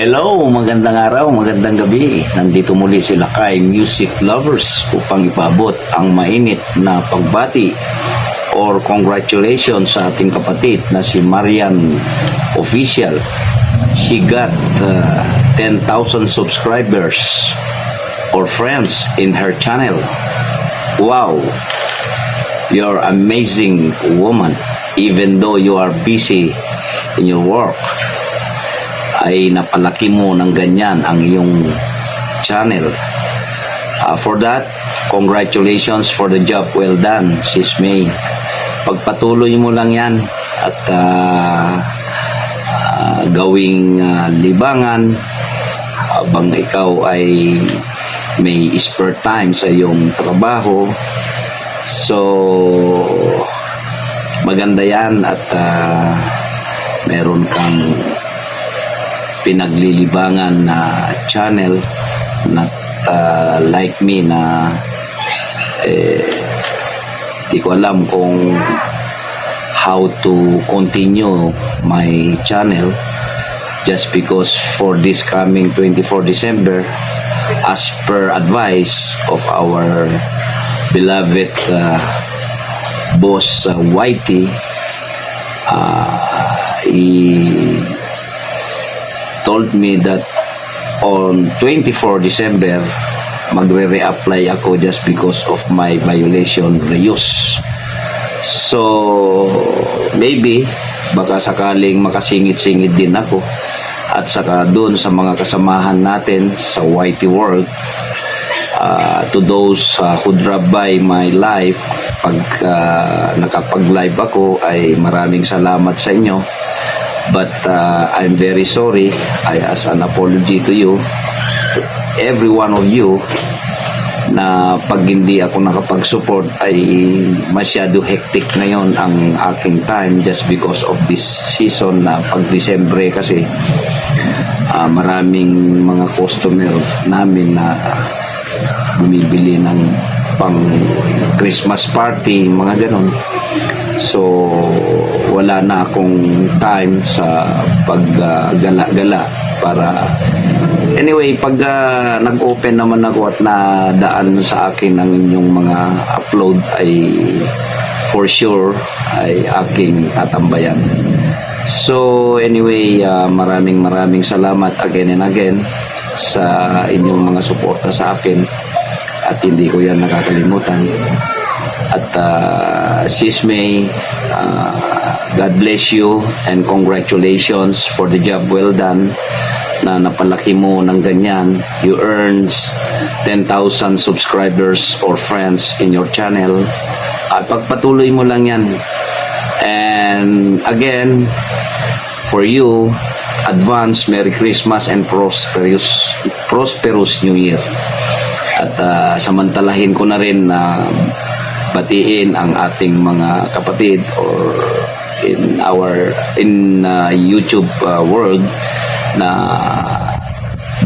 Hello, magandang araw, magandang gabi. Nandito muli sila kay Music Lovers upang ipaabot ang mainit na pagbati or congratulations sa ating kapatid na si Marian Official. She got 10,000 subscribers or friends in her channel. Wow, you're amazing woman. Even though you are busy in your work, ay napalaki mo ng ganyan ang iyong channel. For that, congratulations for the job well done, Sis May. Pagpatuloy mo lang yan at gawing libangan habang ikaw ay may spare time sa iyong trabaho. So, maganda yan at meron kang pinaglilibangan na channel not like me na di ko alam kung how to continue my channel just because for this coming 24 December, as per advice of our beloved boss Whitey, he told me that on 24 December magre-reapply ako just because of my violation reuse. So maybe baka sakaling makasingit-singit din ako at saka doon sa mga kasamahan natin sa Whitey World, to those who drop by my live pag nakapag-live ako, ay maraming salamat sa inyo. But I'm very sorry. I ask an apology to you, to every one of you, na pag hindi ako nakapag-support ay masyado hectic ngayon ang aking time just because of this season na pag Disyembre kasi maraming mga customer namin na bumibili ng pang Christmas party, mga ganon. So wala na akong time sa paggala-gala para anyway pag nag-open naman ako at nadaan sa akin ang inyong mga upload ay for sure ay aking tatambayan. So anyway, maraming salamat again and again sa inyong mga suporta sa akin at hindi ko yan nakakalimutan. At Sis May, God bless you and congratulations for the job well done na napalaki mo ng ganyan. You earned 10,000 subscribers or friends in your channel at pagpatuloy mo lang yan. And again, for you, advance Merry Christmas and prosperous New Year. At samantalahin ko na rin na batiin ang ating mga kapatid or in YouTube world na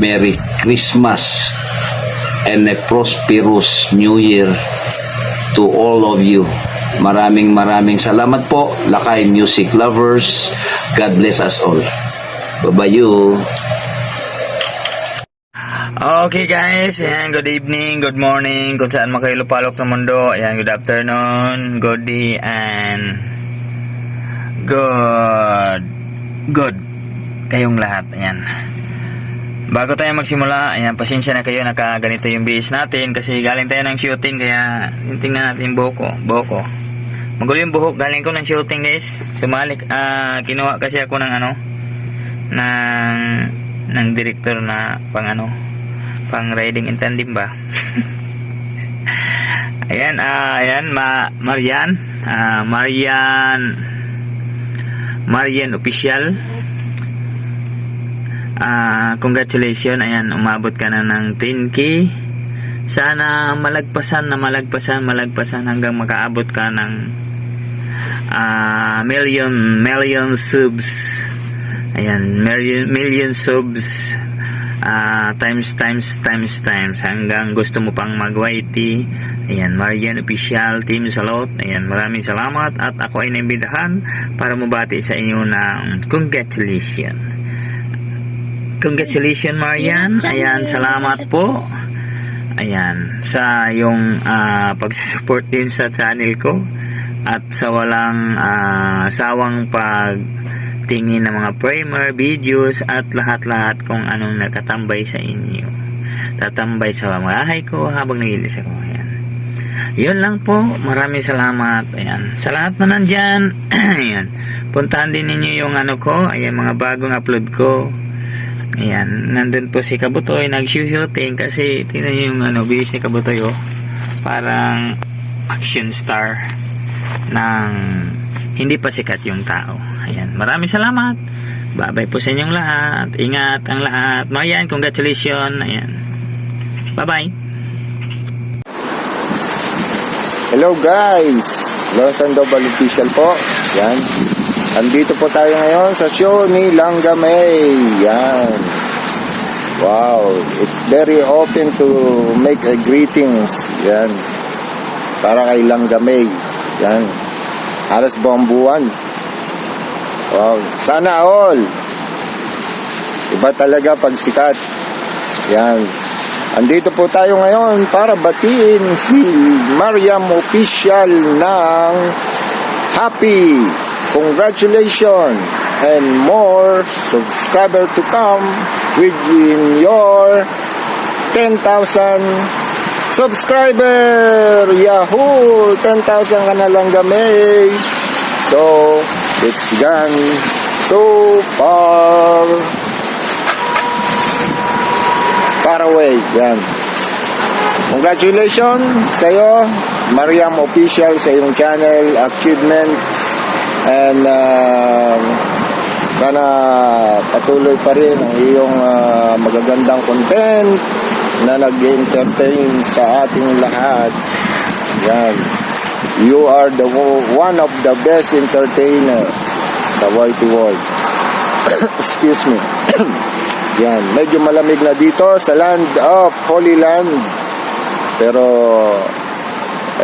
Merry Christmas and a prosperous New Year to all of you. Maraming salamat po, Lakay Music Lovers. God bless us all. Bye-bye you. Okay guys, ayan, good evening, good morning, kung saan makilupalok ng mundo. Ayan, good afternoon, good day, and good kayong lahat. Ayan, bago tayo magsimula, ayan, pasensya na kayo, nakaganito yung bihis natin kasi galing tayo ng shooting, kaya tingnan natin buhok ko. Magulo yung buhok, galing ko ng shooting guys. Sumalik, kinuha kasi ako ng ng director na pang riding in tandem ba. ayan Marian Official, congratulations. Ayan, umabot ka na ng 10k. Sana malagpasan hanggang makaabot ka ng million subs. Ayan, million subs, times hanggang gusto mo pang mag-YT. Ayan, Marian Official Team Salot. Ayan, maraming salamat at ako ay naimbitahan para mabati sa inyo ng congratulations. congratulations Marian. Ayan, salamat po. Ayan, sa yung pag-support din sa channel ko at sa walang sawang pagtingin ng mga primer, videos at lahat-lahat kung anong nakatambay sa inyo. Tatambay sa bahay ko habang nagilis ako. Ayan. Yun lang po. Maraming salamat. Ayan. Sa lahat na nandyan, ayan. Puntahan din ninyo yung ano ko. Ayan, mga bagong upload ko. Ayan, nandun po si Kabutoy nag-shooting kasi tingnan nyo yung bihis ni Kabutoy parang action star ng hindi pa sikat yung tao. Ayan, maraming salamat. Bye-bye po sa inyong lahat. Ingat ang lahat. Marian, congratulations. Ayan. Bye-bye. Hello guys, Lawrence Sandoval Official po. Yan. Andito po tayo ngayon sa show ni Langga May. Yan. Wow, it's very open to make a greetings. Yan. Para kay Langga May. Yan. Halos buong buwan. Wow, sana all. Iba talaga pag sikat. Yan. Andito po tayo ngayon para batiin si Mariam Official ng happy congratulations and more subscriber to come within your 10,000 subscriber. Yahoo! 10,000 ka na lang gamay. So, it's gone so far away. Yan. Congratulations sa iyo, Mariam Official, sa iyong channel achievement. And sana patuloy pa rin ang iyong magagandang content na nag-entertain sa ating lahat. Yan. You are one of the best entertainer sa YT World. Excuse me. Yan. Medyo malamig na dito sa land of Holy Land. Pero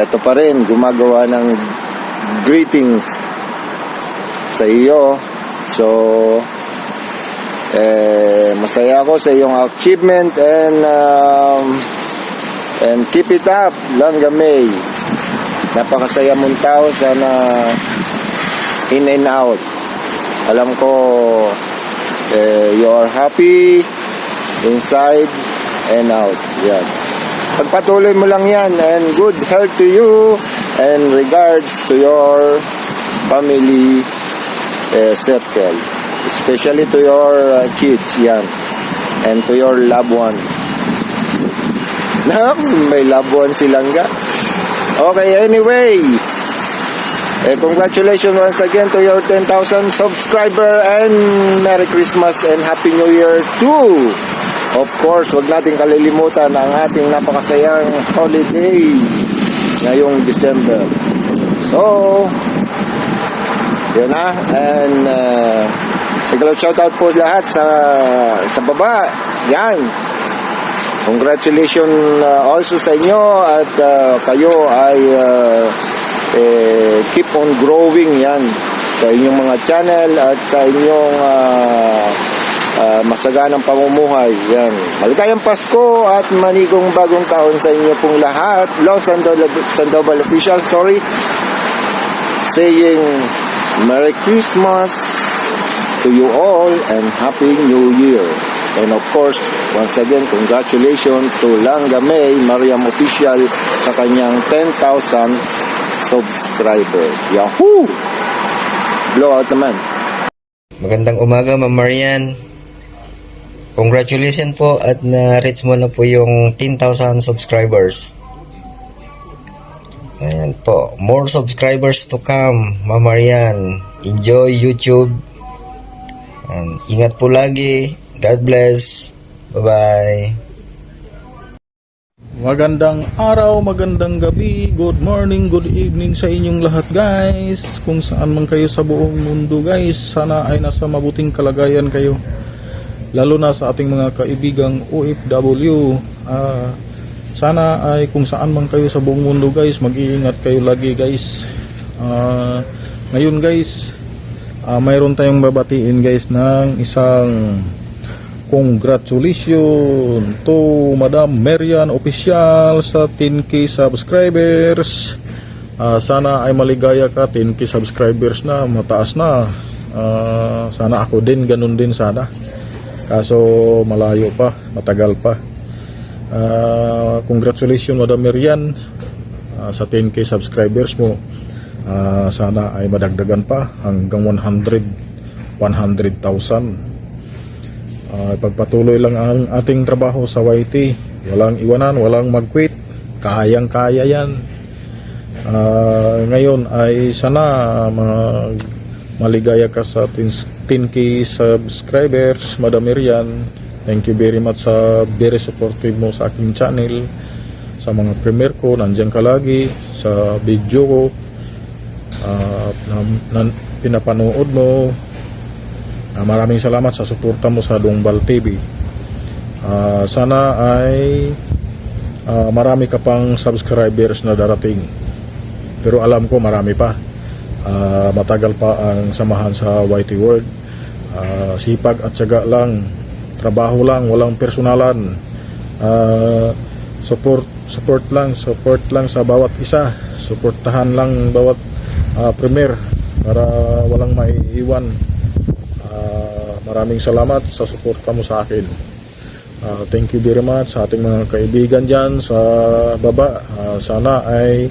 eto pa rin, gumagawa ng greetings sa iyo. So masaya ako sa iyong achievement and keep it up, Langga May. Napakasaya mong tao, sana in and out. Alam ko you are happy inside and out. Yan. Pagpatuloy mo lang yan, and good health to you, and regards to your family circle, especially to your kids, yan, and to your loved one. May loved one silang ga. Okay, anyway, congratulations once again to your 10,000 subscriber, and Merry Christmas and Happy New Year too. Of course, wag natin kalilimutan ang ating napakasayang holiday ngayong December. So, yun na. And shout out po lahat sa baba. Yan. Congratulations also sa inyo, at kayo ay keep on growing yan sa inyong mga channel at sa inyong masaganang pamumuhay. Yan. Maligayang Pasko at manigong bagong taon sa inyo pong lahat. Lawrence Sandoval Official, saying Merry Christmas to you all and Happy New Year. And of course, once again, congratulations to Langga May, Mariam Official, sa kanyang 10,000 subscriber. Yahoo! Blow out naman. Magandang umaga, Ma'am Marian. Congratulations po at na-reach mo na po yung 10,000 subscribers. Ayan po. More subscribers to come, Ma'am Marian. Enjoy YouTube. And ingat po lagi. God bless. Bye-bye. Magandang araw, magandang gabi, good morning, good evening sa inyong lahat guys. Kung saan man kayo sa buong mundo guys, sana ay nasa mabuting kalagayan kayo. Lalo na sa ating mga kaibigang OFW. Sana ay kung saan man kayo sa buong mundo guys, mag-iingat kayo lagi guys. Ngayon guys, mayroon tayong babatiin guys ng isang congratulations to Madam Marian Official sa 10k subscribers. Sana ay maligaya ka, 10k subscribers na, mataas na. Sana ako din, ganun din sana. Kaso malayo pa, matagal pa. Congratulations Madam Marian sa 10k subscribers mo. Sana ay madagdagan pa hanggang 100,000. Pagpatuloy lang ang ating trabaho sa YT. Walang iwanan, walang mag-quit. Kayang-kaya yan. Ngayon ay sana maligaya ka sa 10k subscribers, Madam Marian. Thank you very much sa very supportive mo sa aking channel. Sa mga premiere ko, nandiyan ka lagi. Sa video ko, pinapanood mo. Maraming salamat sa suporta mo sa Dongbal TV. Sana ay marami ka pang subscribers na darating. Pero alam ko marami pa. Matagal pa ang samahan sa YT World. Sipag at tiyaga lang, trabaho lang, walang personalan. Support lang sa bawat isa. Suportahan lang bawat premier para walang maiiwan. Maraming salamat sa suporta mo sa akin. Thank you very much sa ating mga kaibigan dyan sa baba. Sana ay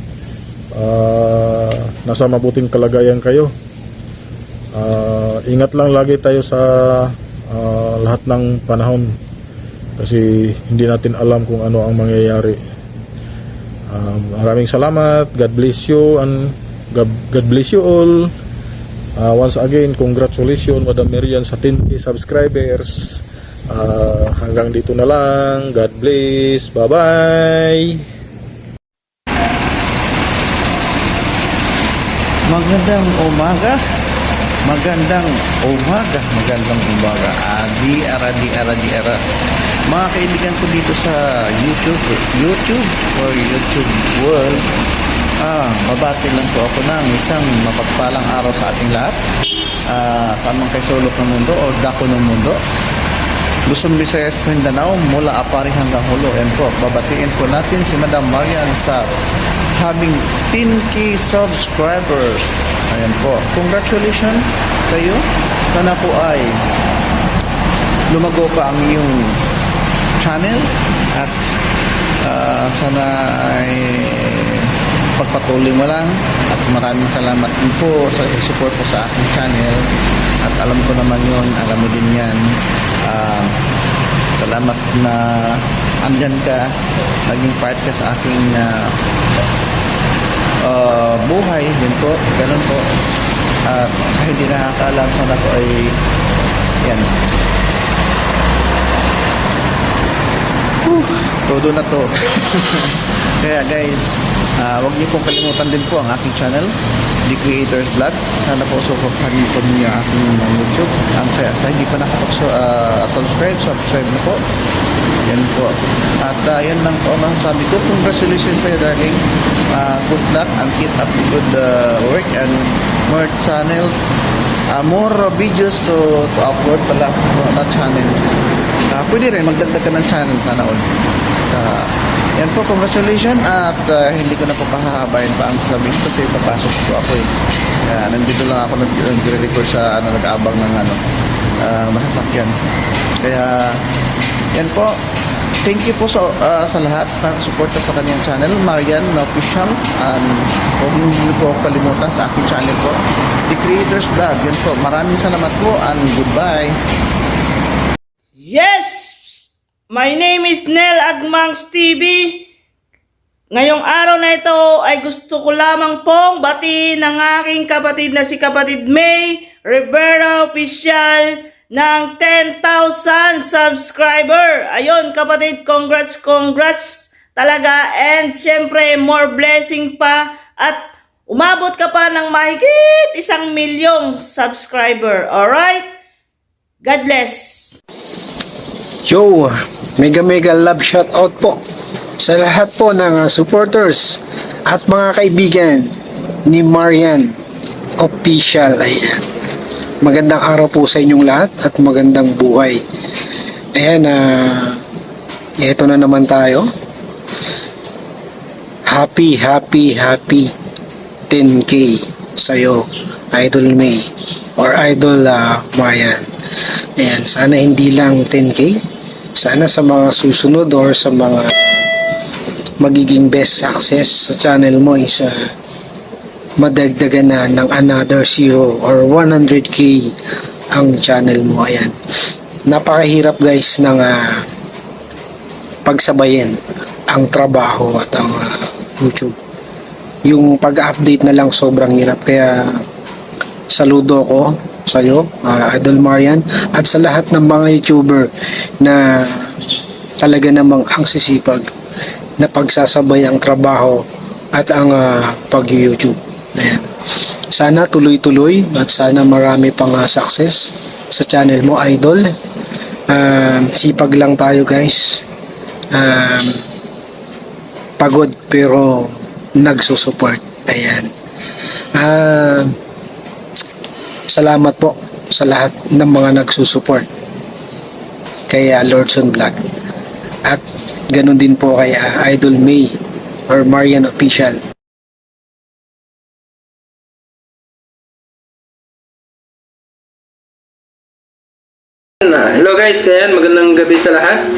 nasa mabuting kalagayan kayo. Ingat lang lagi tayo sa lahat ng panahon kasi hindi natin alam kung ano ang mangyayari. Maraming salamat. God bless you and God bless you all. Once again, congratulations Madam Marian sa 10k subscribers. Hanggang dito na lang. God bless. Bye-bye. Magandang umaga. Magandang umaga. Di ara. Mga kaibigan ko dito sa YouTube or YouTube World. Babati lang po ako ng isang mapagpalang araw sa ating lahat. Saan man kayo sulok ng mundo o dako ng mundo. Luzon, Visayas, Mindanao, mula Apari hanggang Hulo. And po, babatiin po natin si Madam Marian sa having 10k subscribers. Ayan po. Congratulations sa iyo. Sana po ay lumago pa ang iyong channel at sana ay pagpatuloy mo lang at maraming salamat din po sa support po sa aking channel at alam ko naman yun, alam mo din yan. Salamat na andyan ka, naging part ka sa aking buhay din po, ganun po. At sa hindi nakakaalam, sana po ay yan, todo na to. Kaya guys, huwag niyo pong kalimutan din po ang aking channel, The Creator's Vlog. Sana po supportahan niyo po niyo aking YouTube. Sa hindi pa nakapag-subscribe, subscribe na po. Yan po. At yan lang po ang sabi ko. Congratulations sa iyo, darling. Good luck and keep up the good work and more channel. More videos to upload pala na channel. Pwede rin magdagdag ka ng channel sana all. Yan po, congratulations at hindi ko na po pahahabayin pa ang sabihin kasi papasok po ako eh. Nandito lang ako nag-record sa nag-aabang ng masasakyan. Kaya yan po, thank you po sa lahat ng suporta sa kanyang channel, Marian Official. Huwag niyo po kalimutan sa aking channel po, The Creator's Vlog. Yan po, maraming salamat po and goodbye. Yes! My name is Nel Agmangs TV. Ngayong araw na ito ay gusto ko lamang pong batiin ng aking kapatid na si kapatid May Rivera Official ng 10,000 subscriber. Ayun kapatid, congrats talaga, and syempre more blessing pa at umabot ka pa ng mahigit 1 milyong subscriber. Alright? God bless. Yo, mega love shout out po sa lahat po ng supporters at mga kaibigan ni Marian Official. Ayan. Magandang araw po sa inyong lahat at magandang buhay. Ayan, ito na naman tayo. Happy 10K sa'yo, Idol May or Idol Marian. Ayan, sana hindi lang 10K. Sana sa mga susunod or sa mga magiging best success sa channel mo is madagdagan na ng another 0 or 100K ang channel mo. Ayan. Napakahirap guys ng pagsabayin ang trabaho at ang YouTube. Yung pag-update na lang sobrang hirap, kaya saludo ko sa iyo, Idol Marian, at sa lahat ng mga YouTuber na talaga namang ang sisipag na pagsasabay ang trabaho at ang pag-YouTube. Ayan. Sana tuloy-tuloy at sana marami pang success sa channel mo, Idol. Sipag lang tayo guys. Pagod pero nagsusupport. Ayan. Salamat po sa lahat ng mga nagsusupport kay Lordson Vlog. At ganun din po kay Idol May or Marian Official. Hello guys, kayan, magandang gabi sa lahat.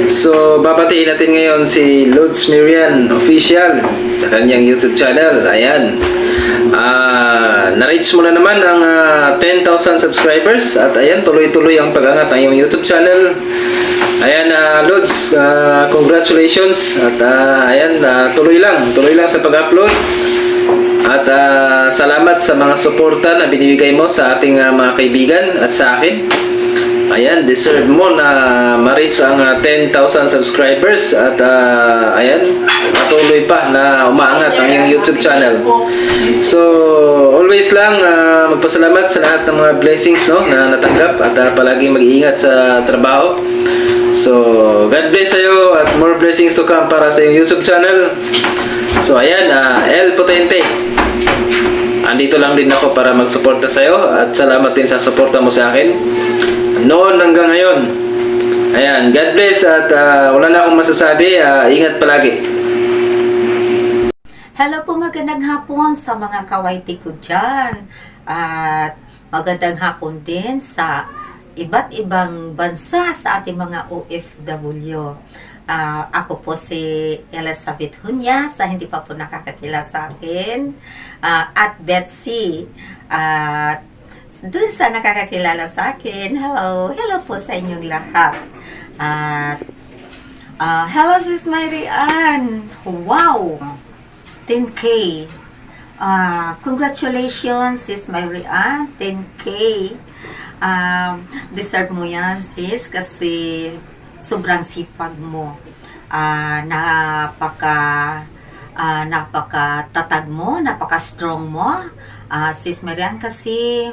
So, babatiin natin ngayon si Lods Marian Official sa kanyang YouTube channel. Ayan. Na-reach mo na naman ang 10,000 subscribers at ayan, tuloy-tuloy ang pag-angat ng iyong YouTube channel. Ayan, Lods, congratulations at ayan, tuloy lang sa pag-upload. At salamat sa mga suporta na binibigay mo sa ating mga kaibigan at sa akin. Ayan, deserve mo na ma-reach ang 10,000 subscribers at ayan, patuloy pa na umaangat ang iyong YouTube channel. So, always lang magpasalamat sa lahat ng mga blessings na natanggap at palagi mag-iingat sa trabaho. So, God bless sa'yo at more blessings to come para sa iyong YouTube channel. So, ayan, El Potente. Andito lang din ako para magsuporta sa'yo at salamat din sa suporta mo sa akin noon hanggang ngayon. Ayan, God bless at wala na akong masasabi. Ingat palagi. Hello po, magandang hapon sa mga kawaiti ko dyan. At magandang hapon din sa iba't ibang bansa sa ating mga OFW. Ako po si Elizabeth Hunya, sa hindi pa po nakakakilala sa akin. At Betsy. At dun sa nakakakilala sa akin, hello po sa inyong lahat. Hello sis Marian. Wow! 10K. Congratulations sis Marian, 10K. Deserve mo yan sis kasi sobrang sipag mo. Napaka-tatag mo, napaka-strong mo. Sis Marian kasi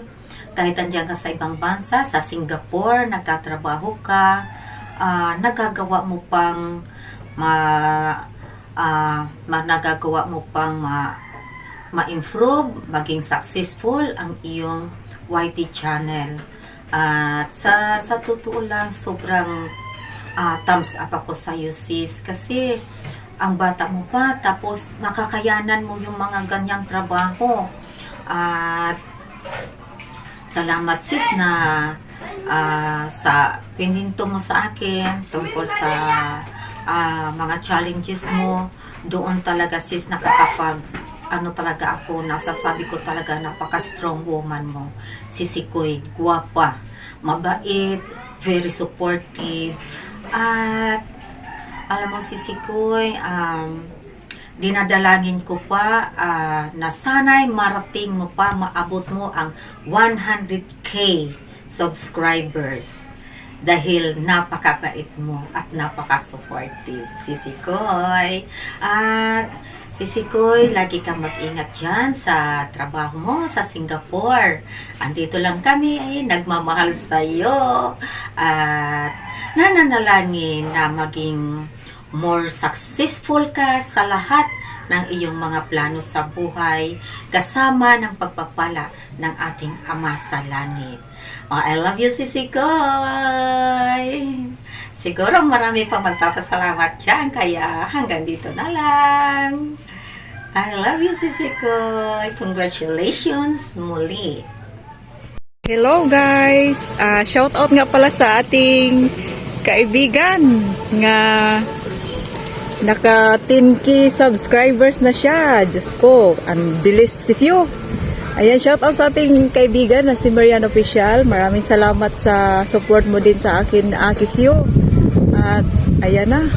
kahit andyan ka sa ibang bansa, sa Singapore, nagtatrabaho ka, nagagawa mo pang ma-improve, maging successful ang iyong YT channel. At sa totoo lang, sobrang thumbs up ako sa iyo sis, kasi ang bata mo pa, tapos nakakayanan mo yung mga ganyang trabaho. At salamat sis na sa pininto mo sa akin tungkol sa mga challenges mo. Doon talaga sis talaga ako, nasasabi ko talaga napaka-strong woman mo. Sisikoy, guwapa, mabait, very supportive. At alam mo Sisikoy, dinadalangin ko pa na sana'y marating mo pa, maabot mo ang 100K subscribers dahil napakabait mo at napaka-supportive. Sisikoy, Sisikoy, lagi kang mag-ingat dyan sa trabaho mo sa Singapore. Andito lang kami, nagmamahal sa'yo at nananalangin na maging more successful ka sa lahat ng iyong mga plano sa buhay kasama ng pagpapala ng ating Ama sa Langit. I love you, Sisi Koy! Siguro marami pa magpapasalamat dyan, kaya hanggang dito na lang. I love you, Sisi Koy! Congratulations muli! Hello guys! Shout out nga pala sa ating kaibigan nga naka 10k subscribers na siya. Diyos ko, ang bilis kisyo. Ayan, shout out sa ating kaibigan na si Marian Official. Maraming salamat sa support mo din sa akin, kisyo. At ayan na,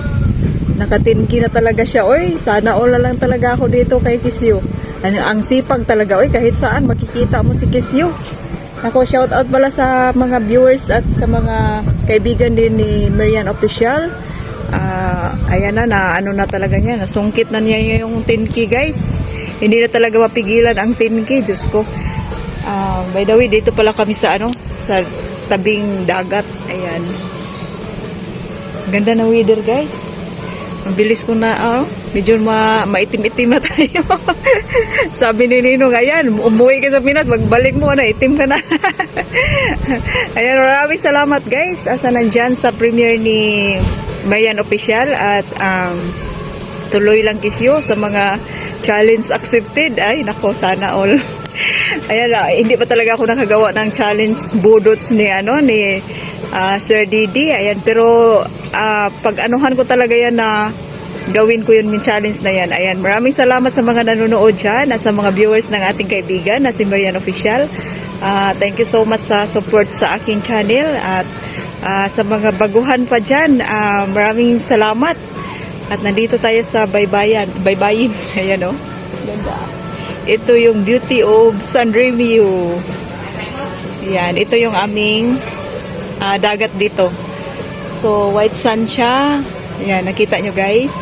naka 10k na talaga siya. Oy, sana all na lang talaga ako dito kay Kisyo. Ang sipag talaga. Oy, kahit saan makikita mo si Kisyo. Ako, shout out pala sa mga viewers at sa mga kaibigan din ni Marian Official. Ayan na, ano na talaga niya, nasungkit na niya yung 10k guys. Hindi na talaga mapigilan ang 10k, Diyos ko. By the way, dito pala kami sa sa tabing dagat. Ayan. Ganda ng weather guys. Ang bilis ko na, medyo maitim-itim na tayo. Sabi ni Ninong, ayan, umuwi ka sa Pinas, magbalik mo na, itim ka na. Ayan, maraming salamat guys. Asa nandyan sa premiere ni Marian Official at tuloy lang Kisyo sa mga challenge accepted. Ay, nako, sana all. Ayan, hindi pa talaga ako nakagawa ng challenge budots ni Sir Didi. Ayan, pero pag anuhan ko talaga yan na gawin ko yun yung challenge na yan. Ayan, maraming salamat sa mga nanonood dyan at sa mga viewers ng ating kaibigan na si Marian Official. Thank you so much sa support sa aking channel at sa mga baguhan pa dyan, maraming salamat. At nandito tayo sa baybayin. Ayan o. Ganda. Ito yung beauty of San Remo. Ayan, ito yung aming dagat dito. So, white sand siya. Ayan, nakita nyo guys.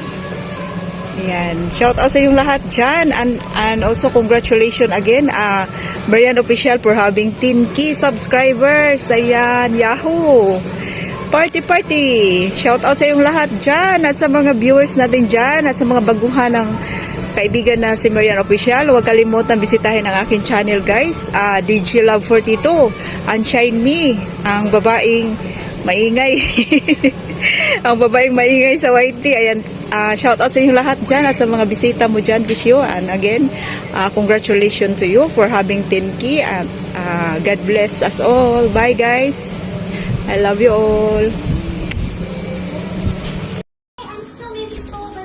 Ayan, shout out sa yung lahat dyan. And also, congratulations again, Marian Official for having 10k subscribers. Ayan, yahoo! Party! Shout out sa yung lahat dyan at sa mga viewers natin dyan at sa mga baguhan ng kaibigan na si Marian Official. Huwag kalimutan bisitahin ang aking channel guys. DJ Love 42, Unshine Me, ang babaeng maingay. Ang babaeng maingay sa YT. Ayan, shout out sa inyo lahat dyan at sa mga bisita mo dyan, Kisyo. And again, congratulations to you for having 10k and God bless us all. Bye guys. I love you all.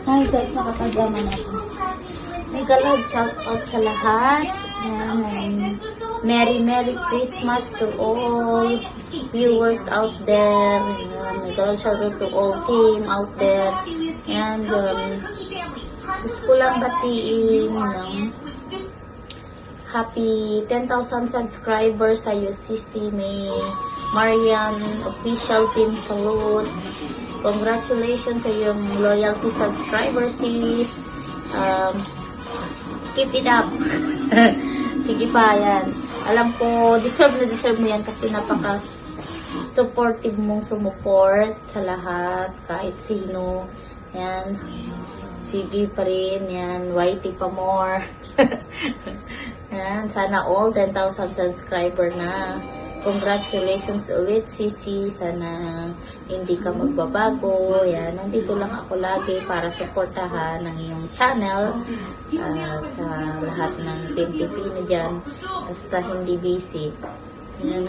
Hi guys, nakapagama natin. Mega love shout out sa lahat. Merry Christmas to all viewers out there. Mega love shout out to all team out there. And gusto ko lang batiin happy 10,000 subscribers sa UCC May Marian Official Team Salute. Congratulations sa iyong loyalty subscribers, sis. Keep it up. Sige pa, yan. Alam ko, deserve mo yan kasi napaka-supportive mong sumuport sa lahat, kahit sino. Yan. Sige pa rin, yan. YT pa more. Yan. Sana all 10,000 subscriber na. Congratulations ulit, Sisi. Sana hindi ka magbabago. Yan. Nandito lang ako lagi para supportahan ng iyong channel. Sa lahat ng Team Pipino dyan. Basta hindi busy. Yan.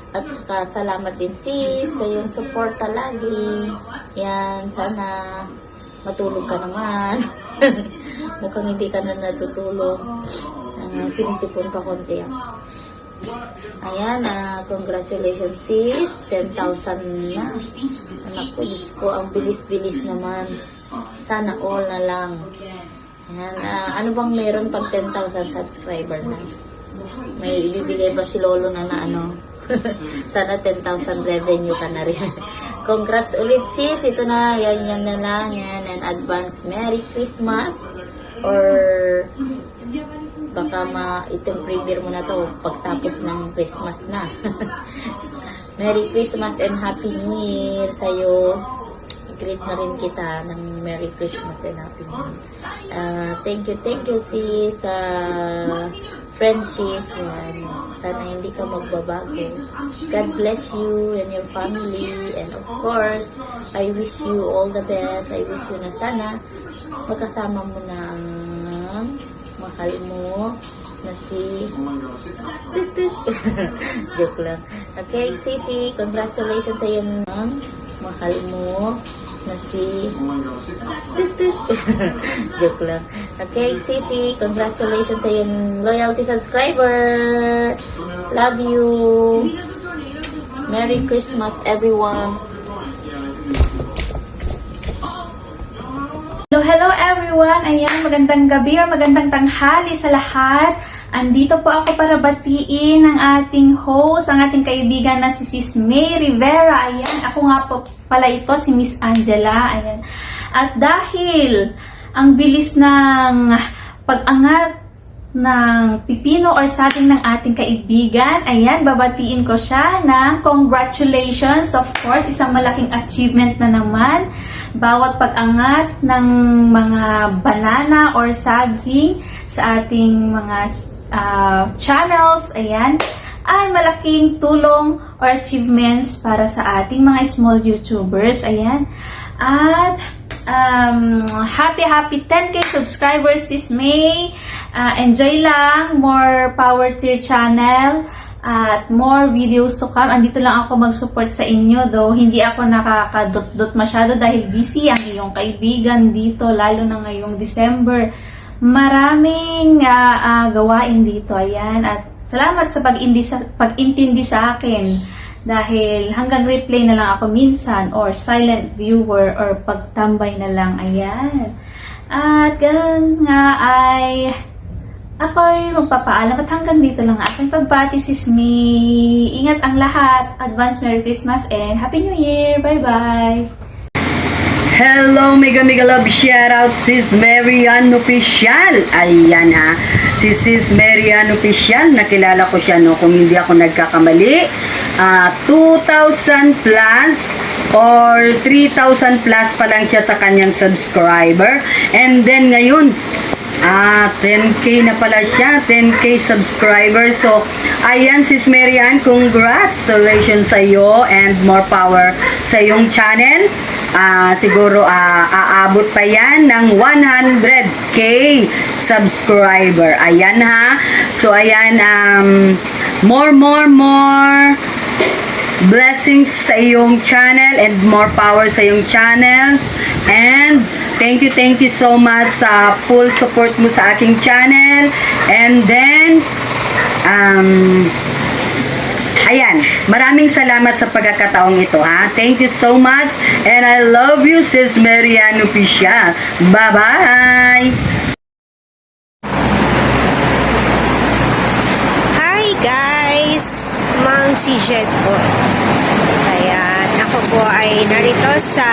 At saka salamat din, sis, sa iyong suporta lagi. Yan. Sana matulog ka naman. Mukhang hindi ka na natutulog. Sinisipon pa konti. Ayan, congratulations sis, 10,000 na. Anak ko, Diyos ko, ang bilis-bilis naman. Sana all na lang. Ayan, ano bang meron pag 10,000 subscriber na? May ibibigay ba si Lolo na ano? Sana 10,000 revenue ka na rin. Congrats ulit sis, ito na, yan na lang. Yan, and advance Merry Christmas. Or baka itong premiere mo na to pagtapos ng Christmas na. Merry Christmas and Happy New Year sa'yo. i-greet na rin kita ng Merry Christmas and Happy New Year. Thank you sis sa friendship. Yan. Sana hindi ka magbabago. God bless you and your family. And of course, I wish you all the best. I wish you na sana magkasama mo ng mahal mo na si joke lang. Okay, Sisi, congratulations sa iyo ng mahal mo na si joke lang. Okay, Sisi, congratulations sa iyo loyalty subscriber. Love you. Merry Christmas everyone. Hello everyone! Ayan, magandang gabi o magandang tanghali sa lahat. Andito po ako para batiin ang ating host, ang ating kaibigan na si Sis May Rivera. Ayan, ako nga po pala ito, si Miss Angela. Ayan. At dahil ang bilis ng pag-angat ng pipino or saging ng ating kaibigan, ayan, babatiin ko siya ng congratulations. Of course, isang malaking achievement na naman. Bawat pag-angat ng mga banana or saging sa ating mga channels, ayan, ay malaking tulong or achievements para sa ating mga small YouTubers, ayan. At happy 10K subscribers, Sis May. Enjoy lang, more power to your channel. At more videos to come. Andito lang ako mag-support sa inyo, though hindi ako nakakadot-dot masyado dahil busy ang iyong kaibigan dito, lalo na ngayong December. Maraming gawain dito, ayan. At salamat sa pag-intindi sa akin dahil hanggang replay na lang ako minsan or silent viewer or pagtambay na lang, ayan. At ganun nga ay ako'y magpapaalam at hanggang dito lang aking pagbati, Sis May. Ingat ang lahat. Advance Merry Christmas and Happy New Year. Bye-bye. Hello, mega love shoutout Sis Marian Official. Ayan ha. Si Sis Marian Official, nakilala ko siya no, kung hindi ako nagkakamali. 2,000 plus or 3,000 plus pa lang siya sa kanyang subscriber. And then ngayon, 10K na pala siya, 10K subscribers. So, ayan Sis Marian, congratulations sa iyo and more power sa iyong channel. Siguro aabot pa yan ng 100K subscriber. Ayan ha. So, ayan, more blessings sa iyong channel and more power sa iyong channels. And thank you so much sa full support mo sa aking channel. And then ayan, maraming salamat sa pagkakataong ito ha. Thank you so much and I love you Sis Marian Official. Bye bye. Hi guys, Mang si Jed po. Ayan, ako po ay narito sa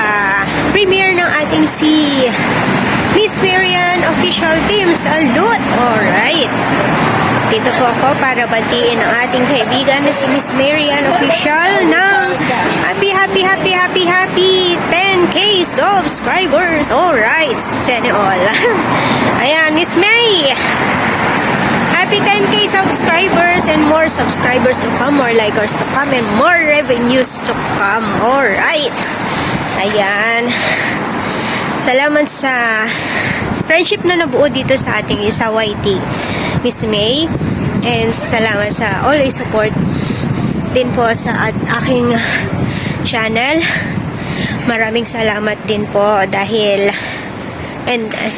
premiere ng ating si Miss Marian Official Team. Salute! Alright. Dito po ako para batiin ang ating kaibigan na si Miss Marian Official ng happy 10K subscribers. Alright, sana all. Ayan, Miss May. Happy 10K subscribers and more subscribers to come, more likers to come, and more revenues to come. Alright. Ayan. Salamat sa friendship na nabuo dito sa ating isa YT, Miss May. And salamat sa always support din po sa aking channel. Maraming salamat din po dahil and I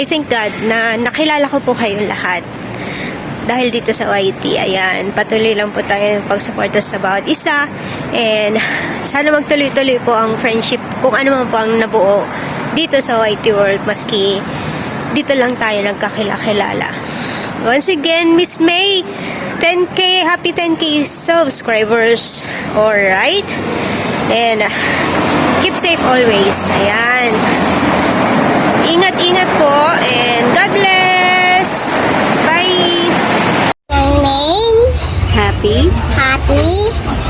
thank God na nakilala ko po kayong lahat. Dahil dito sa YT, ayan, patuloy lang po tayo ng pagsuporta sa bawat isa. And sana magtuloy-tuloy po ang friendship kung ano man po ang nabuo dito sa YT World, maski dito lang tayo nagkakilala. Once again, Miss May, 10K, happy 10K subscribers. Alright? And keep safe always. Ayan. Ingat-ingat po and God bless. Bye. May. Happy.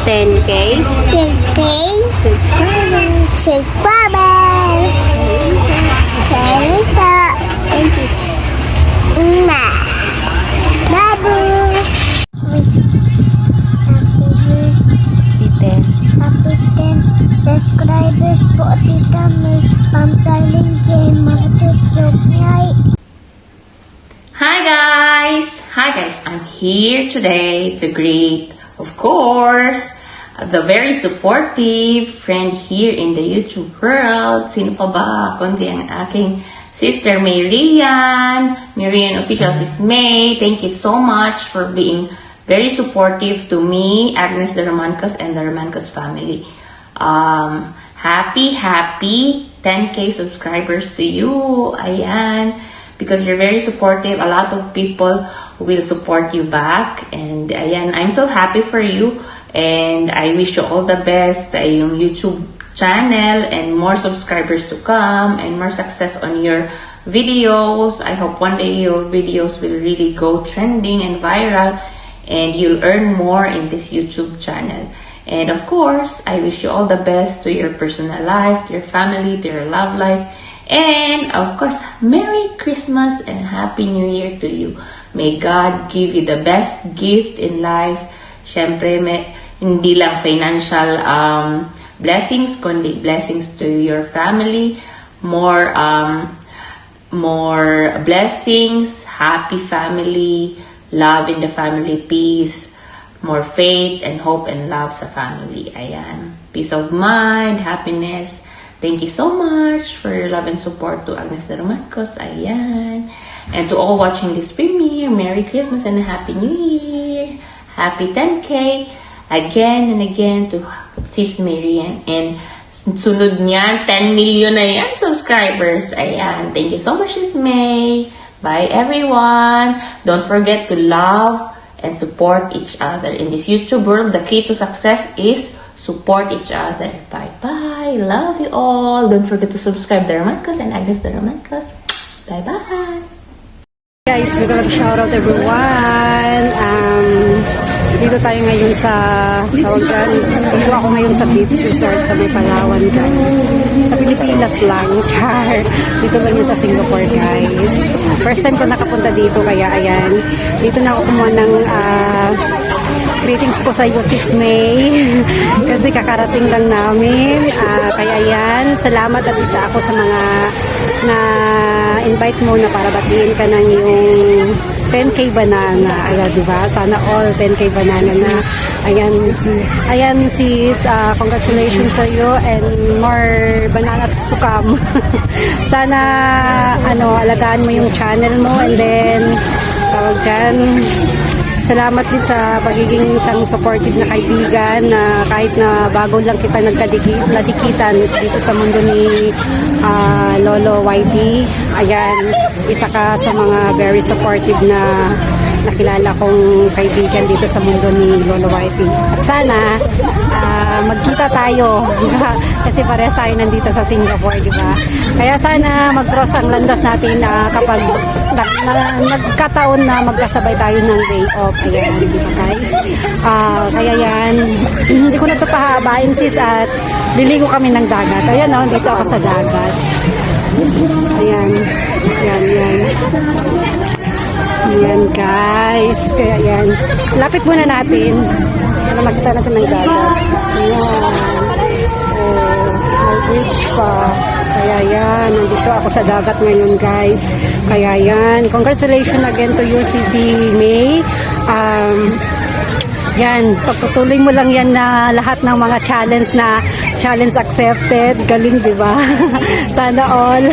10K 10K subscribers. subscribers. Salamat po. Babu. Happy 10 subscribers po, Tita May. Ma'am Charlene J. Magtutok niya. Hi guys, I'm here today to greet, of course, the very supportive friend here in the YouTube world. Sino pa ba kundi ang aking sister Marian Official Sis May. Thank you so much for being very supportive to me, Agnes de Romancos, and the Romancos family. Happy 10K subscribers to you. Ayan. Because you're very supportive, a lot of people will support you back. And ayan, I'm so happy for you. And I wish you all the best sa iyong YouTube channel and more subscribers to come and more success on your videos. I hope one day your videos will really go trending and viral and you'll earn more in this YouTube channel. And of course, I wish you all the best to your personal life, to your family, to your love life. And of course, Merry Christmas and Happy New Year to you. May God give you the best gift in life. Syempre, hindi lang financial blessings, kundi blessings to your family. More blessings, happy family, love in the family, peace, more faith and hope and love sa family. Ayan. Peace of mind, happiness. Thank you so much for your love and support to Agnes de Romancos. Ayan. And to all watching this premiere, Merry Christmas and Happy New Year. Happy 10K again and again to Sis Marian. And sunod niyan, 10 million na yan subscribers. Ayan. Thank you so much, Sis May. Bye, everyone. Don't forget to love and support each other. In this YouTube world, the key to success is support each other. Bye-bye. Love you all. Don't forget to subscribe to Romancos and Agnes de Romancos. Bye-bye. Guys, shoutout everyone. Dito tayo ngayon sa Tawagan. Dito ako ngayon sa Beach Resort sa May Palawan, guys. Sa Pilipinas lang, char. Dito lang yun sa Singapore, guys. First time ko nakapunta dito, kaya ayan. Dito na ako kumuha ng greetings ko sa iyo, Sis May. Kasi kakarating lang namin. Kaya yan, salamat at isa ako sa mga na-invite mo na para batiin ka ng yung 10K banana. Ayan, diba? Sana all 10K banana na. Ayan sis, congratulations sa iyo and more bananas to come. Sana, alagaan mo yung channel mo and then, tawag dyan, salamat din sa pagiging isang supportive na kaibigan na kahit na bago lang kita nagkadikitan dito sa mundo ni Lolo Whitey. Ayan, isa ka sa mga very supportive na nakilala kong kaibigan dito sa mundo ni Lolo Whitey. At sana magkita tayo kasi parehas tayo nandito sa Singapore, di ba? Kaya sana mag-cross ang landas natin kapag nagkataon na magkasabay tayo ng day off. Ayan, di ba guys? Kaya yan, hindi ko na ito pahabain sis at liligo kami ng dagat. Ayan o, dito ako sa dagat. Ayan. Ayan guys. Kaya yan. Lapit muna natin para makita natin ng dagat. Ayan. May bridge pa. Kaya yan. Nandito ako sa dagat ngayon guys. Kaya yan. Congratulations again to you, Sisi May. Yan, pagtutuloy mo lang yan na lahat ng mga challenge accepted. Galing, di ba? Sana all.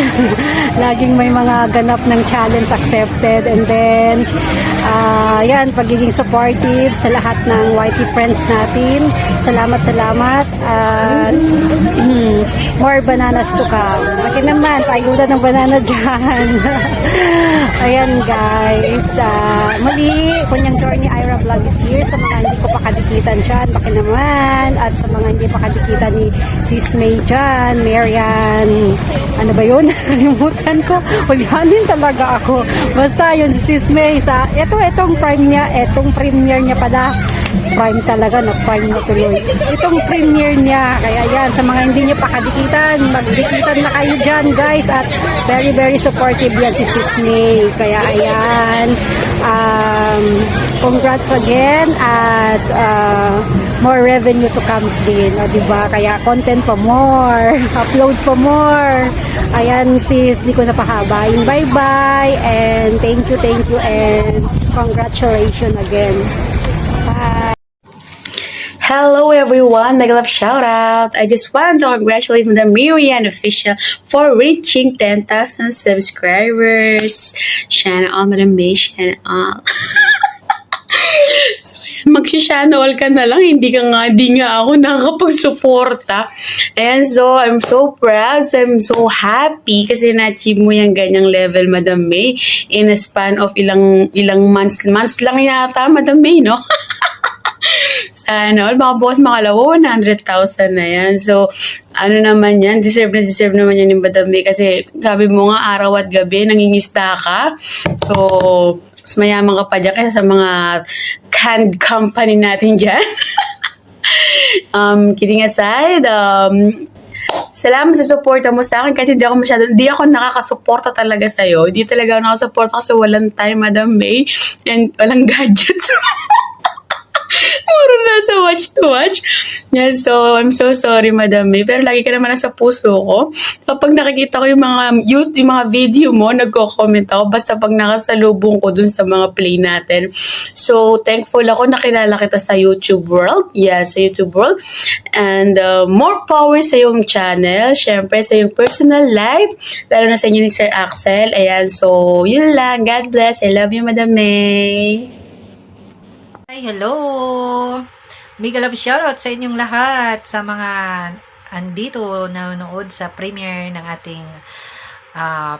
Laging may mga ganap ng challenge accepted. And then, yan, pagiging supportive sa lahat ng YT friends natin. Salamat. More bananas to come. Akin naman, paayuda ng banana dyan. Ayan, guys. Muli, kunyang Journey Ira Vlog is here. Sa mga hindi ko pa kadikitan dyan, baka naman. At sa mga hindi pa kadikitan ni Sis May dyan, Marian, ano ba yun? Kalimutan ko. Hulihanin talaga ako. Basta yun, Sis May, itong premiere niya pala prime talaga, na-prime na tuloy. Itong premiere niya, kaya yan, sa mga hindi niyo pakadikitan, magdikitan na kayo dyan guys, at very very supportive yan si Sis May. Kaya ayan, congrats again, at more revenue to comes din, o diba? Kaya content pa more, upload pa more. Ayan sis, di ko napahabayin. Bye bye, and thank you, and congratulations again. Bye. Hello everyone, mega love shout out. I just want to congratulate Madam Miriam Official for reaching 10,000 subscribers. Shana all, Madam May, shana all. So, magsishana all ka na lang, hindi nga ako nakakapagsuporta. And so, I'm so proud, I'm so happy kasi na-achieve mo yung ganyang level, Madam May, in a span of ilang months lang yata, Madam May, no? Sana all, baka bukas makalawa 100,000 na yan. So, ano naman yan, deserve naman yan ni Madam May kasi sabi mo nga araw at gabi nangingista ka. So, mas mayaman ka pa dyan kaysa sa mga canned company natin dyan. Kidding aside, salamat sa suporta mo sa akin kahit hindi ako nakakasuporta talaga sa'yo. Hindi talaga ako nakasuporta kasi walang time, Madam May, and walang gadgets. Puro nasa watch to watch. Yeah, so, I'm so sorry, Madam May. Pero lagi ka naman nasa puso ko. Kapag nakikita ko yung mga video mo, nagko-comment ako. Basta pag nakasalubong ko dun sa mga play natin. So, thankful ako nakilala kita sa YouTube world. Yeah, sa YouTube world. And more power sa yung channel. Syempre, sa yung personal life. Lalo na sa inyo ni Sir Axel. Ayan, so, yun lang. God bless. I love you, Madam May. Hi, hello! Mega love shoutout sa inyong lahat, sa mga andito nanonood sa premiere ng ating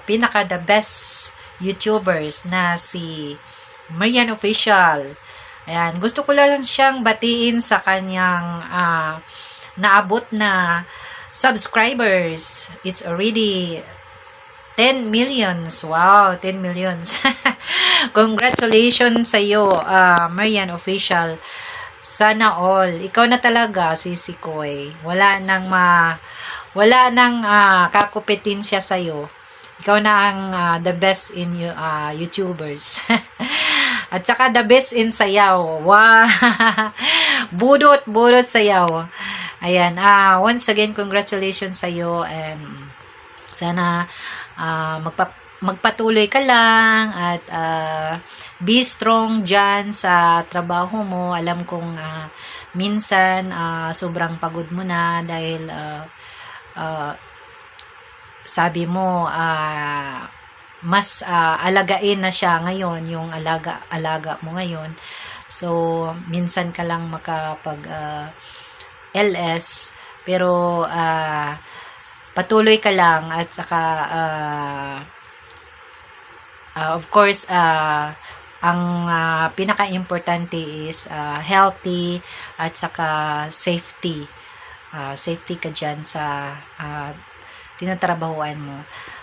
pinaka the best YouTubers na si Marian Official. Ayan, gusto ko lang siyang batiin sa kanyang naabot na subscribers. It's already 10 millions. Wow, 10 millions. Congratulations sa iyo, Marian Official. Sana all. Ikaw na talaga, Sisi Koy. Wala nang kakupitensya sa iyo. Ikaw na ang the best in YouTubers. At saka the best in sayaw. Wow. Budot sayaw. Ayan. Once again, congratulations sa iyo, and sana magpatuloy ka lang at be strong dyan sa trabaho mo. Alam kong minsan sobrang pagod mo na dahil sabi mo mas alagain na siya ngayon, yung alaga mo ngayon. So, minsan ka lang makapag LS, pero patuloy ka lang, at saka of course ang pinaka-importante is healthy at saka safety. Safety ka dyan sa tinatrabahuan mo.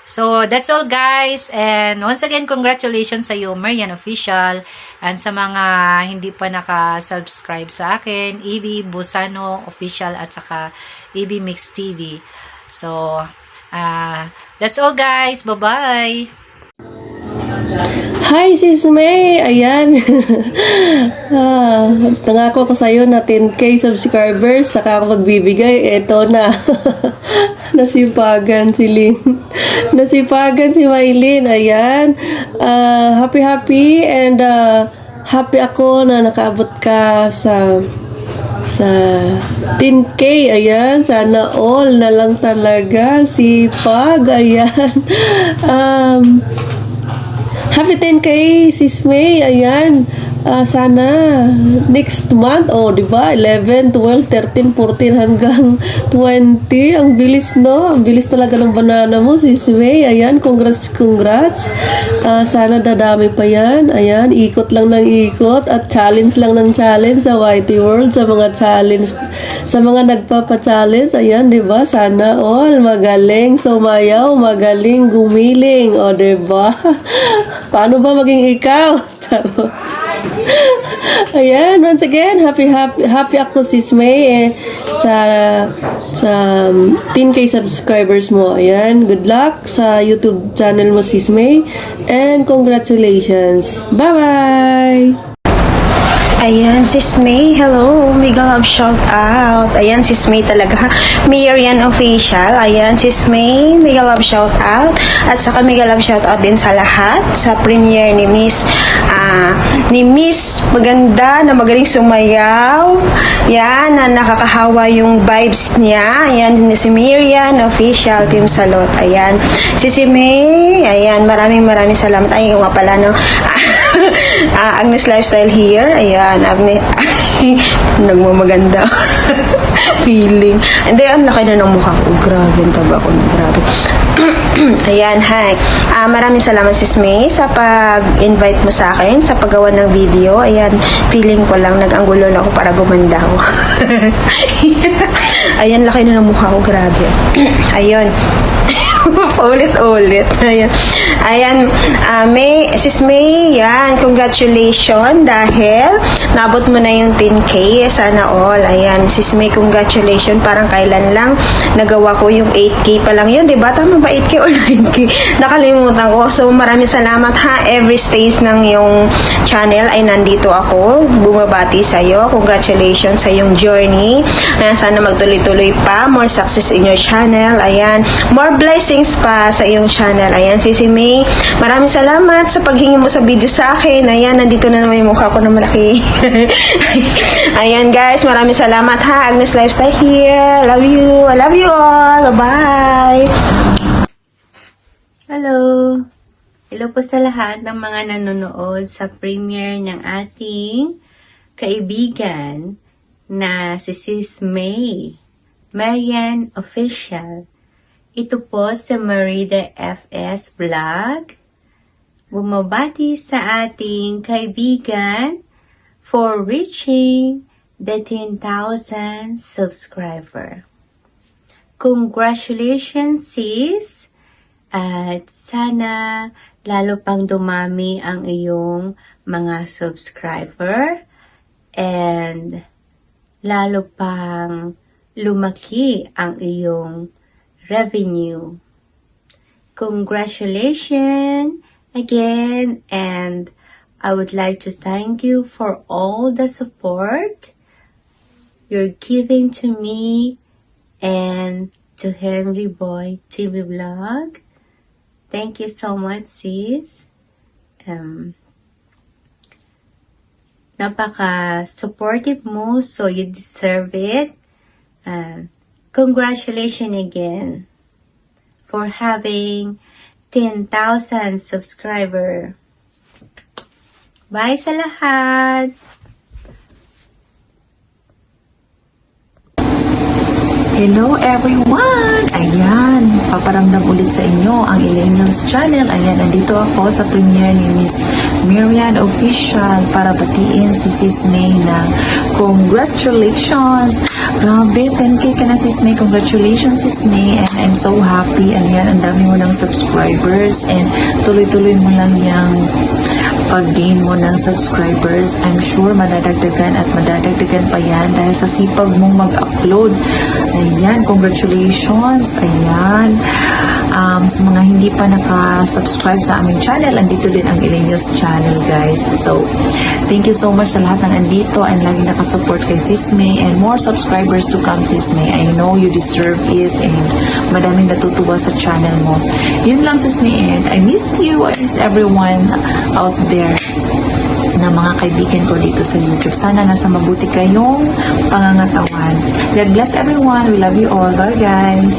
So, that's all guys, and once again, congratulations sa iyo, Marian Official, and sa mga hindi pa naka-subscribe sa akin, EB Busano Official at saka EB Mix TV. So, that's all guys. Bye-bye. Hi, Sis May! Ayan. Nangako ko sa'yo na 10k subscribers, saka ako magbibigay. Eto na. Nasipagan si Lynn. Nasipagan si Maylin. Ayan. Happy and happy ako na nakaabot ka sa 10k. Ayan, sana all na lang talaga, sipag. Ayan. Happy 10k, Sis May. Ayan. Sana next month, diba? 11, 12, 13, 14 hanggang 20. Ang bilis, no? Ang bilis talaga ng banana mo, Sis May. Ayan, congrats. Sana dadami pa yan. Ayan, ikot lang ng ikot at challenge lang ng challenge sa YT World, sa mga challenge, sa mga nagpapa-challenge. Ayan, diba? Sana all magaling sumayaw, magaling gumiling. O, diba? Paano ba maging ikaw? Charot. Ayan, once again, happy ako sis May sa 10k subscribers mo. Ayan, good luck sa YouTube channel mo sis May and congratulations. Bye-bye! Ayan, Sis May. Hello. Mega love shout out. Ayan, Sis May talaga. Marian Official. Ayan, Sis May. Mega love shout out. At saka mega love shout out din sa lahat. Sa premiere ni Miss maganda na magaling sumayaw. Yan, na nakakahawa yung vibes niya. Ayan, si Marian Official Team Salot. Ayan. Si May. Ayan, maraming salamat. Ay, nga pala, no? Agnes Lifestyle here. Ayan, Agnes. Nagmamaganda. Feeling. Hindi, ang laki na ng mukha ko. Grabe, ang taba ko. Grabe. Ayan, hi. Maraming salamat sis May sa pag-invite mo sa akin, sa paggawa ng video. Ayan, feeling ko lang, nag-anggulo lang ako para gumanda ako. Ayan, laki na ng mukha ko. Grabe. Ayun. Ulit-ulit. Ayan. Sis May, yan. Congratulations dahil nabot mo na yung 10k. Sana all. Ayan. Sis May, congratulations. Parang kailan lang nagawa ko yung 8k pa lang yun. Diba? Tama ba 8k or 9k? Nakalimutan ko. So, maraming salamat ha. Every stage ng yung channel ay nandito ako. Bumabati sa'yo. Congratulations sa yung journey. Ayan. Sana magtuloy-tuloy pa. More success in your channel. Ayan. More blessings pa sa iyong channel. Ayan, Sisi May, maraming salamat sa paghingi mo sa video sa akin. Ayan, nandito na naman yung mukha ko na malaki. Ayan, guys, maraming salamat ha. Agnes Lifestyle here. Love you. I love you all. Bye. Hello. Hello po sa lahat ng mga nanonood sa premiere ng ating kaibigan na si Sis May, Marian Official. Ito po si Merida FS Vlog. Bumabati sa ating kaibigan for reaching the 10,000 subscriber. Congratulations sis! At sana lalo pang dumami ang iyong mga subscriber and lalo pang lumaki ang iyong revenue. Congratulations again, and I would like to thank you for all the support you're giving to me and to Henry Boy TV Vlog. Thank you so much, sis. Napaka-supportive mo, so you deserve it. Congratulations again for having 10,000 subscribers. Bye sa lahat! Hello everyone! Ayan, paparamdam ulit sa inyo ang Ilenials Channel. Ayan, nandito ako sa premiere ni Miss Marian Official para batiin si Sis May na congratulations! Grabe, 10k ka na Sis May. Congratulations Sis May, and I'm so happy. Ayan, ang dami mo ng subscribers and tuloy-tuloy mo lang yung pag-gain mo ng subscribers. I'm sure madadagdagan at madadagdagan pa yan dahil sa sipag mong mag-upload. Ayan, congratulations. Ayan. Sa mga hindi pa naka-subscribe sa aming channel, andito din ang Ilenials Channel, guys. So, thank you so much sa lahat ng andito and lagi nakasupport kay Sis May and more subscribers to come, Sis May. I know you deserve it and madaming natutuwa sa channel mo. Yun lang, Sis May, and I missed you. I miss everyone out there na mga kaibigan ko dito sa YouTube. Sana nasa mabuti kayong pangangatawan. God bless everyone. We love you all. Bye, guys.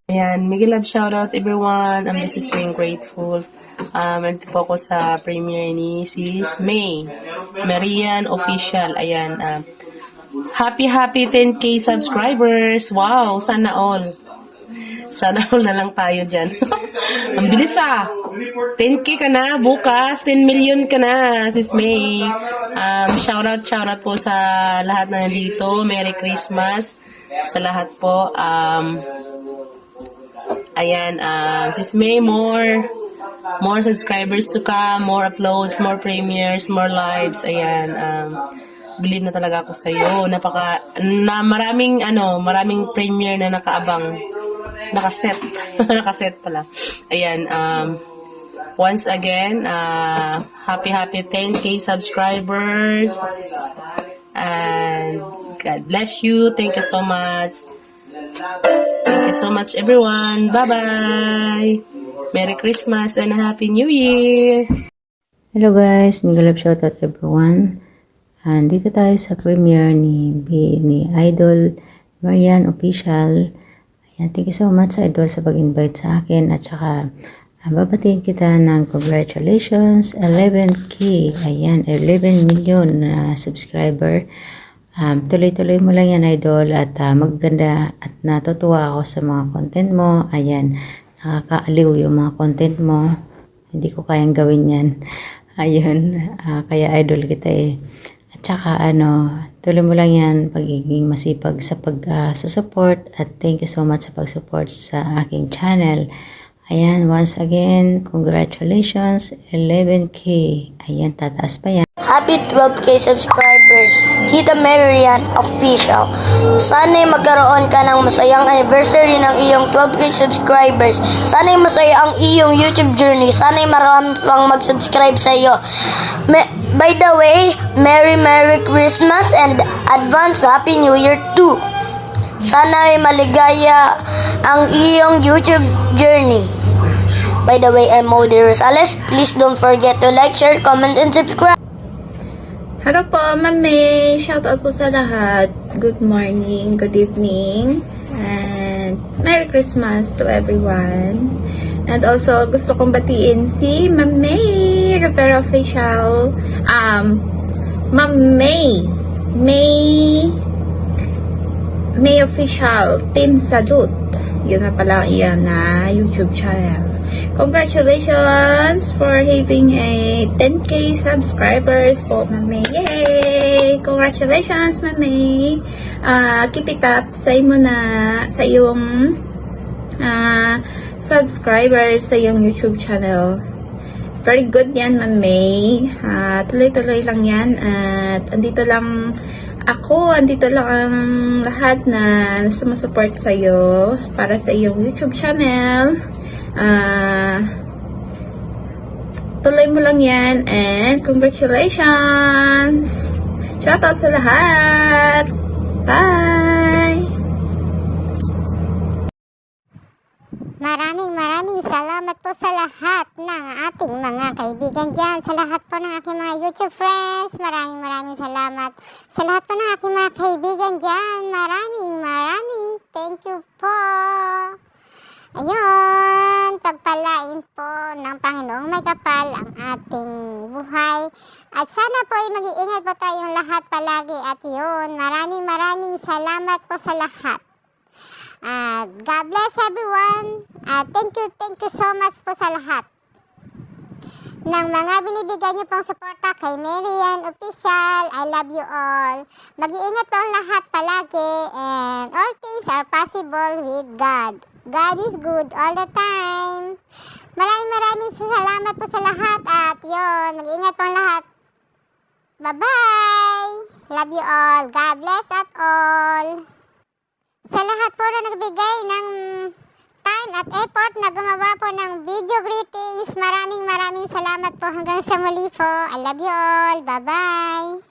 Ayan, mega love shoutout everyone. I'm Mrs. Spring Grateful. Nandito po ako sa premiere ni Sis May, Marian Official. Ayan, happy 10k subscribers. Wow, sana all. Sana all na lang tayo dyan. Ang bilis 10k ka na, bukas 10 million ka na, Sis May. Shoutout po sa lahat na nandito. Merry Christmas sa lahat po. Ayan, Sis May, more more subscribers to come, more uploads, more premieres, more lives. Ayan, believe na talaga ako sa iyo. Maraming premiere na nakaabang. Nakaset. Nakaset pala. Ayan, once again, happy 10K subscribers. And God bless you. Thank you so much. Thank you so much, everyone. Bye-bye. Merry Christmas and a Happy New Year. Hello guys, mega love shoutout everyone. Dito tayo sa premiere ni Idol Marian Official. Ayan, thank you so much Idol sa pag-invite sa akin at saka babatiin kita ng congratulations 11K. Ayan, 11 million na subscriber. Tuloy-tuloy mo lang yan Idol at maganda at natutuwa ako sa mga content mo. Ayan, nakakaaliw yung mga content mo. Hindi ko kayang gawin yan. Ayun, kaya idol kita eh. At saka tuloy mo lang yan pagiging masipag sa pag-support at thank you so much sa pag-support sa aking channel. Ayan, once again, congratulations, 11K. Ayan, tataas pa yan. Happy 12K subscribers, Tita Marian Official. Sana'y magkaroon ka ng masayang anniversary ng iyong 12K subscribers. Sana'y masaya ang iyong YouTube journey. Sana'y marami pang mag-subscribe sa iyo. By the way, Merry Christmas and advance Happy New Year too. Sana'y maligaya ang iyong YouTube journey. By the way, I'm Modi Rosales. Please don't forget to like, share, comment, and subscribe. Hello po, Mami! Shoutout po sa lahat. Good morning, good evening, and Merry Christmas to everyone. And also, gusto kong batiin si Mami Rivera Official. May Official Team Salute. Yun na pala iyan na YouTube channel. Congratulations for having a 10K subscribers po, Mami. Yay! Congratulations, Mami. Keep it up sa iyong subscribers sa iyong YouTube channel. Very good yan, Mami. Tuloy-tuloy lang yan. At andito lang ang lahat na sumusupport sa iyo para sa iyong YouTube channel. Tuloy mo lang yan and congratulations! Shoutout sa lahat! Bye! Maraming salamat po sa lahat ng ating mga kaibigan dyan. Sa lahat po ng aking mga YouTube friends. Maraming salamat. Sa lahat po ng aking mga kaibigan dyan. Maraming thank you po. Ayun, pagpalain po ng Panginoong may kapal ang ating buhay. At sana po ay mag-iingat po tayong lahat palagi. At yun, maraming salamat po sa lahat. God bless everyone. Thank you so much po sa lahat ng mga binibigyan niyo pong suporta kay Marian Official. I love you all. Mag-iingat po ang lahat palagi and all things are possible with God. God is good all the time. Maraming salamat po sa lahat at yun, mag-iingat po ang lahat. Bye-bye. Love you all. God bless at all. Sa lahat po na nagbigay ng time at effort na gumawa po ng video greetings, maraming salamat po hanggang sa muli po. I love you all. Bye-bye.